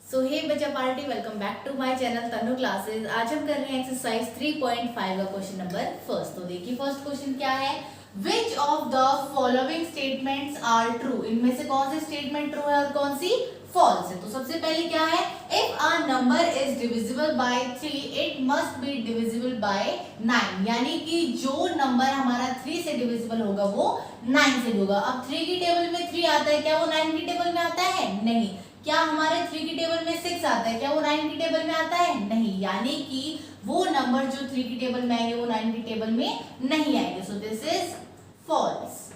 सो hey बच्चा party, welcome back to my channel Tanu classes. आज हम कर रहे हैं एक्सरसाइज 3.5 का क्वेश्चन नंबर फर्स्ट। तो देखिए फर्स्ट क्वेश्चन क्या है, which of the following statements are true. इनमें से कौन सी स्टेटमेंट ट्रू है और कौन सी फॉल्स है। तो सबसे पहले क्या है, if a number is divisible by 3 it must be divisible bye 9। यानी कि जो नंबर हमारा 3 से डिविजिबल होगा वो 9 से होगा। अब 3 की टेबल में 3 आता है, क्या वो 9 की टेबल में आता है? नहीं। क्या हमारे 3 की टेबल में 6 आता है, क्या वो 9 की टेबल में आता है? नहीं। यानी कि वो नंबर जो 3 की टेबल में आएंगे वो 9 की टेबल में नहीं आएंगे। So this is false.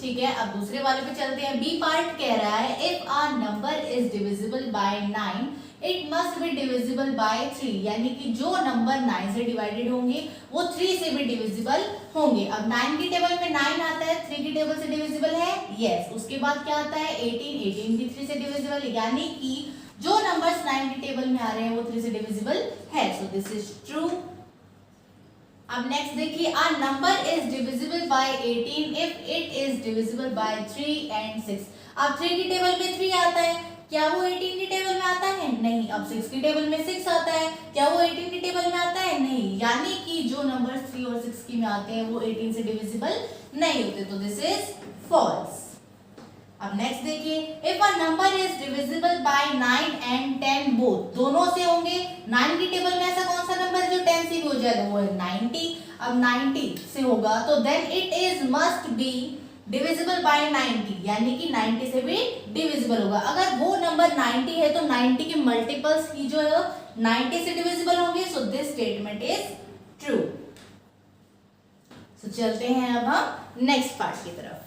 ठीक है, अब दूसरे वाले पे चलते हैं। बी पार्ट कह रहा है if a number is divisible by 9 it must be divisible bye 3। यानी कि जो नंबर 9 से डिवाइडेड होंगे वो 3 से भी डिविजिबल होंगे। अब 9 की टेबल में 9 आता है, 3 की टेबल से डिविजिबल है, यस। उसके बाद क्या आता है 18, 18 भी 3 से डिविजिबल। यानी कि जो नंबर्स 9 की टेबल में आ रहे हैं वो 3 से डिविजिबल है। So this is true. अब नेक्स्ट देखिए, a number is divisible by 18 if it is divisible by 3 and 6। अब 3 की टेबल में 3 आता है, क्या वो 18 की टेबल में आता है? नहीं। अब 6 की टेबल में 6 आता है, क्या वो 18 की टेबल में आता है? नहीं। यानी कि जो नंबर्स 3 और 6 की में आते हैं वो 18 से डिविजिबल नहीं होते। तो दिस इज फॉल्स। अब नेक्स्ट देखिए, if a number is divisible by 9 and 10 both, दोनों से होंगे। 9 की टेबल में ऐसा कौन सा नंबर जो 10 से भी हो जाएगा? वो है 90। अब 90 से होगा तो then it is must be divisible by 90। यानी कि 90 से भी डिविजिबल होगा। अगर वो नंबर 90 है तो 90 के मल्टीपल्स ही जो है 90 से डिविजिबल होंगे। So this statement is true. So चलते हैं अब हम नेक्स्ट पार्ट की तरफ।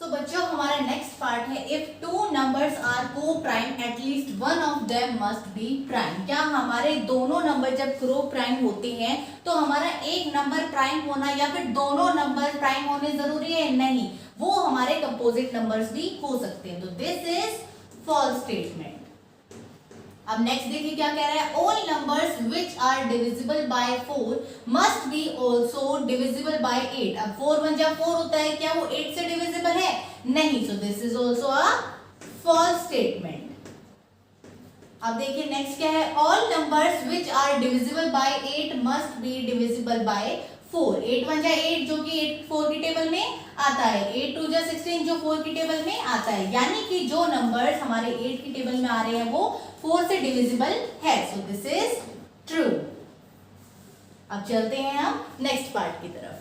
तो बच्चों हमारा नेक्स्ट पार्ट है, इफ टू नंबर्स आर को prime at least one of them must be prime. क्या हमारे दोनों नंबर जब को प्राइम होते हैं तो हमारा एक नंबर प्राइम होना या फिर दोनों नंबर प्राइम होने जरूरी है? नहीं, वो हमारे कंपोजिट नंबर्स भी हो सकते हैं। तो दिस इज फॉल्स स्टेटमेंट। अब नेक्स्ट देखिए क्या कह रहा है, all numbers which are divisible by 4 must be also divisible by 8। अब 4 1 जा 4 होता है, क्या वो 8 से डिविजिबल है? नहीं। So this is also a false statement. अब देखिए नेक्स्ट क्या है, all numbers which are divisible by 8 must be divisible by 4। 8 1 जा 8 जो कि 4 की टेबल में आता है, 8 2 जा 16 जो 4 की टेबल में आता है। यानी कि जो नंबर्स हमारे 8 की टेबल में आ रहे हैं वो 4 से डिविजिबल है। So this is true. अब चलते हैं हम नेक्स्ट पार्ट की तरफ।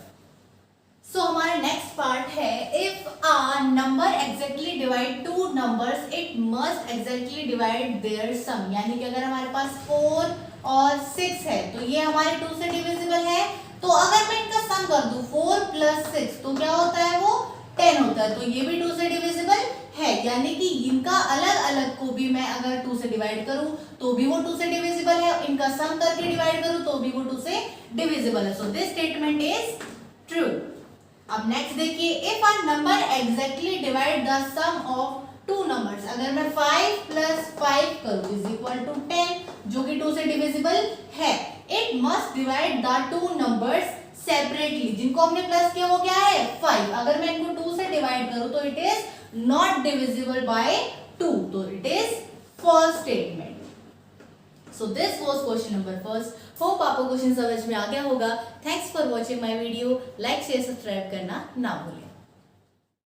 सो हमारा नेक्स्ट पार्ट है, if a number exactly divide two numbers it must exactly divide their sum. यानी कि अगर हमारे पास 4 और 6 है तो ये हमारे 2 से डिविजिबल है। तो अगर मैं इनका सम कर दूं 4 + 6 तो क्या होता है? वो 10 होता है। तो ये भी 2 से डिविजिबल है। यानी कि इनका अलग अलग को भी मैं अगर 2 से डिवाइड करूं तो भी वो 2 से डिविजिबल है, इनका सम करके डिवाइड करूं तो भी वो 2 से डिविजिबल है। So this statement is true. अब नेक्स्ट देखिए, if a number exactly divide the sum of two numbers. अगर मैं 5 + 5 करूं इज इक्वल टू 10 जो कि 2 से डिविजिबल है, it must divide the two numbers separately. जिनको हमने प्लस किया वो क्या है? 5। अगर मैं इनको 2 से डिवाइड करूं तो it is not divisible by 2, so it is false statement. So this was question number first. Hope आपको क्वेश्चन समझ में आ गया होगा। Thanks for watching my video. Like, share, subscribe करना ना भूलें।